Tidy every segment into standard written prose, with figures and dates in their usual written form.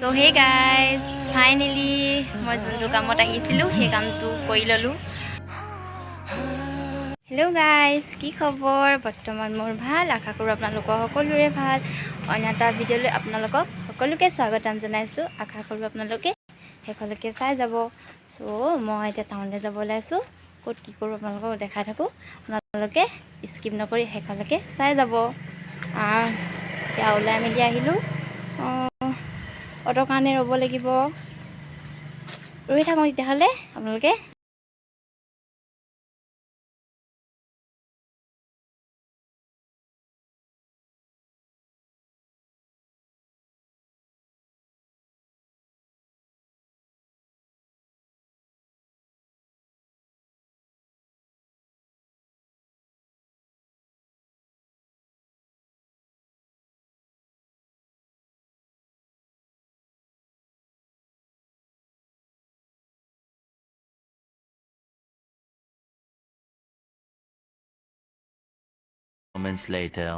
So hey guys, finally মই যোনটো কামত আহিছিলোঁ সেই কামটো কৰি ল'লো। Hello guys, কি খবৰ? বৰ্তমান মোৰ ভাল, আশা কৰোঁ আপোনালোকৰ সকলোৰে ভাল। অন্য এটা ভিডিঅ'লৈ আপোনালোকক সকলোকে স্বাগতম জনাইছোঁ। আশা কৰোঁ আপোনালোকে শেষলৈকে চাই যাব। সো মই এতিয়া টাউনলৈ যাব ওলাইছোঁ। ক'ত কি কৰোঁ আপোনালোকক দেখাই থাকোঁ। আপোনালোকে স্কিপ নকৰি শেষলৈকে চাই যাব। এতিয়া ওলাই মেলি আহিলোঁ। অটোৰ কাৰণে ৰ'ব লাগিব। ৰৈ থাকোঁ তেতিয়াহ'লে আপোনালোকে। Moments later.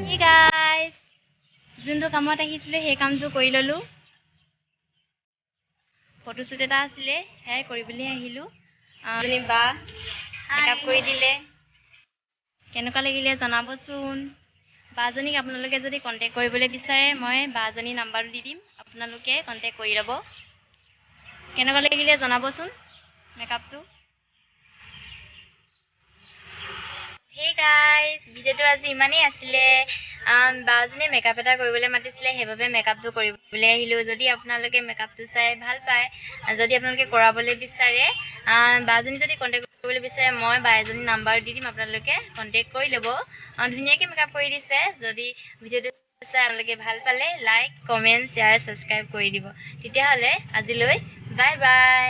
Hey guys, যোনটো কামত আহিছিলোঁ সেই কামটো কৰি ল'লো। ফটোশ্বুট এটা আছিলে, সেয়াই কৰিবলৈ আহিলোঁ। আপুনি বা মেকআপ কৰি দিলে। কেনেকুৱা লাগিলে জনাবচোন। বাজনীক আপোনালোকে যদি কণ্টেক্ট কৰিবলৈ বিচাৰে মই বাজনীৰ নাম্বাৰটো দি দিম, আপোনালোকে কণ্টেক্ট কৰি ল'ব। কেনেকুৱা লাগিলে জনাবচোন মেকআপটো। Hey guys, ভিডিঅ'টো আজি ইমানেই আছিলে। বাজনীয়ে মেকআপ এটা কৰিবলৈ মাতিছিলে, সেইবাবে মেকআপটো কৰিবলৈ আহিলোঁ। যদি আপোনালোকে মেকআপটো চাই ভাল পায়, যদি আপোনালোকে কৰাবলৈ বিচাৰে, বাজনী যদি কণ্টেক্ট কৰিবলৈ বিচাৰে মই বাজনীৰ নাম্বাৰ দি দিম, আপোনালোকে কণ্টেক্ট কৰি ল'ব। ধুনীয়াকৈ মেকআপ কৰি দিছে। যদি ভিডিঅ'টো চাই আপোনালোকে ভাল পালে লাইক, কমেণ্ট, শ্বেয়াৰ, ছাবস্ক্ৰাইব কৰি দিব। তেতিয়াহ'লে আজিলৈ বাই বাই।